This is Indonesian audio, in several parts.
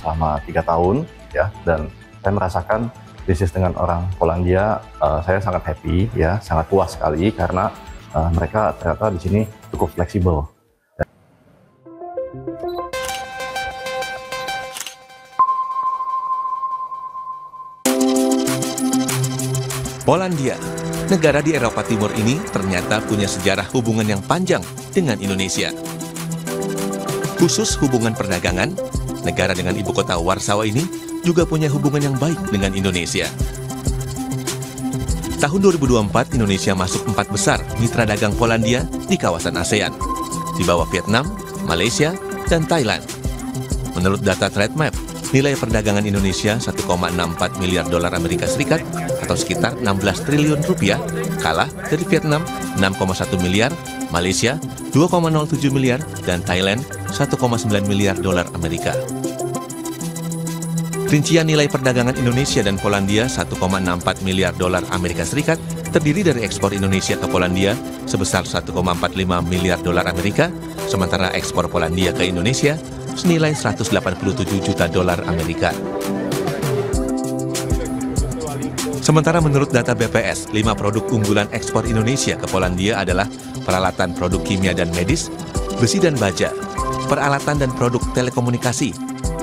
selama 3 tahun ya, dan saya merasakan bisnis dengan orang Polandia, saya sangat happy ya, sangat puas sekali karena mereka ternyata di sini cukup fleksibel. Polandia, negara di Eropa Timur ini ternyata punya sejarah hubungan yang panjang dengan Indonesia. Khusus hubungan perdagangan, negara dengan ibu kota Warsawa ini juga punya hubungan yang baik dengan Indonesia. Tahun 2024, Indonesia masuk 4 besar mitra dagang Polandia di kawasan ASEAN, di bawah Vietnam, Malaysia, dan Thailand. Menurut data TradeMap, nilai perdagangan Indonesia 1,64 miliar dolar Amerika Serikat atau sekitar 16 triliun rupiah, kalah dari Vietnam 6,1 miliar, Malaysia 2,07 miliar, dan Thailand 1,9 miliar dolar Amerika. Rincian nilai perdagangan Indonesia dan Polandia 1,64 miliar dolar Amerika Serikat terdiri dari ekspor Indonesia ke Polandia sebesar 1,45 miliar dolar Amerika, sementara ekspor Polandia ke Indonesia senilai 187 juta dolar Amerika. Sementara menurut data BPS, 5 produk unggulan ekspor Indonesia ke Polandia adalah peralatan produk kimia dan medis, besi dan baja, peralatan dan produk telekomunikasi,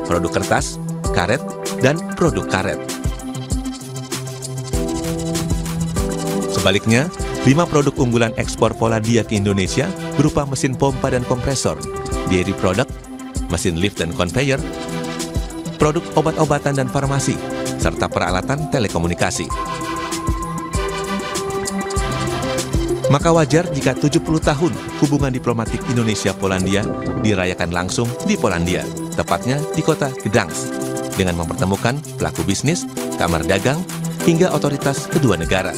produk kertas, karet, dan produk karet. Sebaliknya, 5 produk unggulan ekspor Polandia ke Indonesia berupa mesin pompa dan kompresor, dairy product, mesin lift dan conveyor, produk obat-obatan dan farmasi, serta peralatan telekomunikasi. Maka wajar jika 70 tahun hubungan diplomatik Indonesia-Polandia dirayakan langsung di Polandia, tepatnya di kota Gdańsk, dengan mempertemukan pelaku bisnis, kamar dagang, hingga otoritas kedua negara.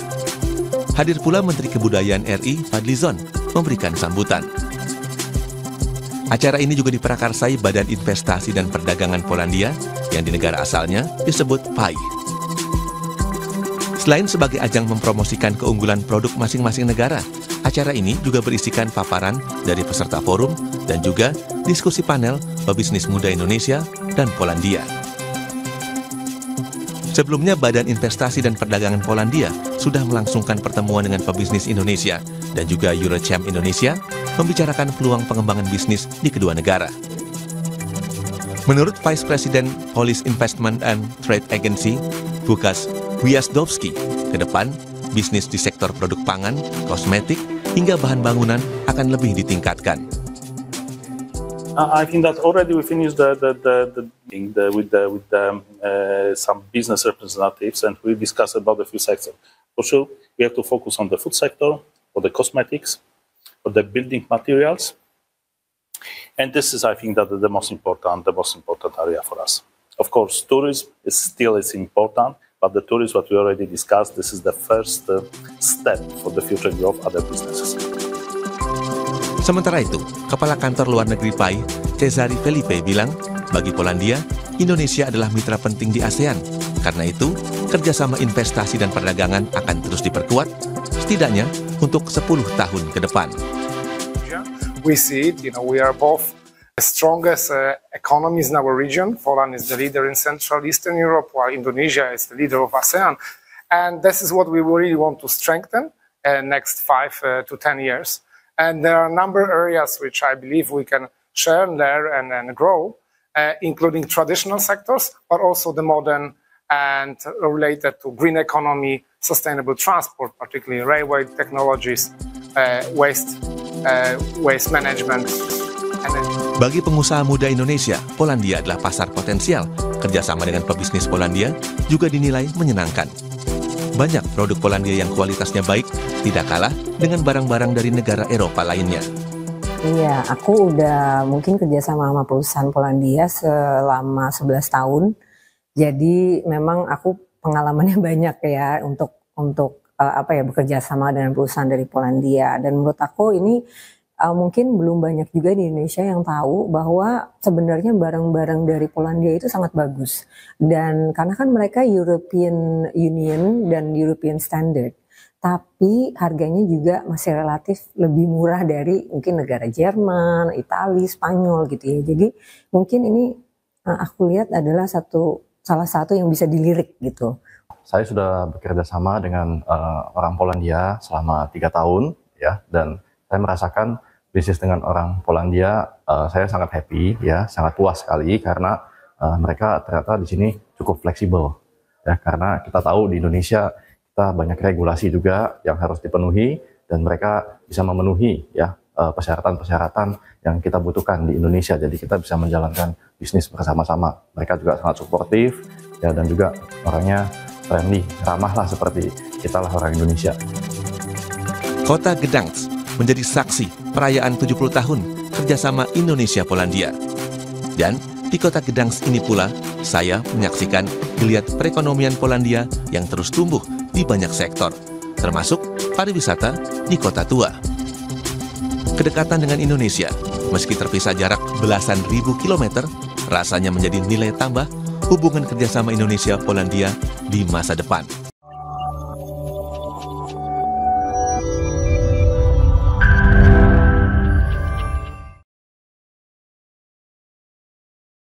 Hadir pula Menteri Kebudayaan RI Fadlizon memberikan sambutan. Acara ini juga diprakarsai Badan Investasi dan Perdagangan Polandia yang di negara asalnya disebut PAI. Selain sebagai ajang mempromosikan keunggulan produk masing-masing negara, acara ini juga berisikan paparan dari peserta forum dan juga diskusi panel pebisnis muda Indonesia dan Polandia. Sebelumnya, Badan Investasi dan Perdagangan Polandia sudah melangsungkan pertemuan dengan pebisnis Indonesia dan juga Eurochamp Indonesia membicarakan peluang pengembangan bisnis di kedua negara. Menurut Vice President Polish Investment and Trade Agency, Łukasz Gwiazdowski, ke depan, bisnis di sektor produk pangan, kosmetik, hingga bahan bangunan akan lebih ditingkatkan. I think that already we finished with some business representatives, and we discussed about the few sectors. For sure, we have to focus on the food sector, or the cosmetics, or the building materials, and this is, I think, that the most important area for us. Of course, tourism is still important, but the tourism what we already discussed, this is the first step for the future growth of other businesses. Sementara itu, Kepala Kantor Luar Negeri PAI, Cezary Felipe bilang, bagi Polandia, Indonesia adalah mitra penting di ASEAN. Karena itu, kerjasama investasi dan perdagangan akan terus diperkuat, setidaknya untuk 10 tahun ke depan. We see it, we are both the strongest economies in our region. Poland is the leader in Central Eastern Europe, while Indonesia is the leader of ASEAN. And this is what we really want to strengthen in the next 5 to 10 years. And there are a number of areas which I believe we can share and learn and grow, including traditional sectors, but also the modern and related to green economy, sustainable transport, particularly railway technologies, waste management. Bagi pengusaha muda Indonesia, Polandia adalah pasar potensial. Kerjasama dengan pebisnis Polandia juga dinilai menyenangkan. Banyak produk Polandia yang kualitasnya baik, tidak kalah dengan barang-barang dari negara Eropa lainnya. Iya, aku udah mungkin kerjasama sama perusahaan Polandia selama 11 tahun. Jadi memang aku pengalamannya banyak ya untuk bekerja sama dengan perusahaan dari Polandia. Dan menurut aku ini mungkin belum banyak juga di Indonesia yang tahu bahwa sebenarnya barang-barang dari Polandia itu sangat bagus. Dan karena kan mereka European Union dan European Standard, tapi harganya juga masih relatif lebih murah dari mungkin negara Jerman, Italia, Spanyol gitu ya. Jadi mungkin ini aku lihat adalah salah satu yang bisa dilirik gitu. Saya sudah bekerja sama dengan orang Polandia selama 3 tahun, ya, dan saya merasakan bisnis dengan orang Polandia, saya sangat happy, ya, sangat puas sekali karena mereka ternyata di sini cukup fleksibel, ya, karena kita tahu di Indonesia kita banyak regulasi juga yang harus dipenuhi dan mereka bisa memenuhi, ya, persyaratan-persyaratan yang kita butuhkan di Indonesia. Jadi kita bisa menjalankan bisnis bersama-sama. Mereka juga sangat suportif, ya, dan juga orangnya friendly, ramah lah seperti kita lah orang Indonesia. Kota Gdańsk menjadi saksi perayaan 70 tahun kerjasama Indonesia-Polandia. Dan di kota Gdańsk ini pula, saya menyaksikan geliat perekonomian Polandia yang terus tumbuh di banyak sektor, termasuk pariwisata di kota tua. Kedekatan dengan Indonesia, meski terpisah jarak belasan ribu kilometer, rasanya menjadi nilai tambah hubungan kerjasama Indonesia-Polandia di masa depan.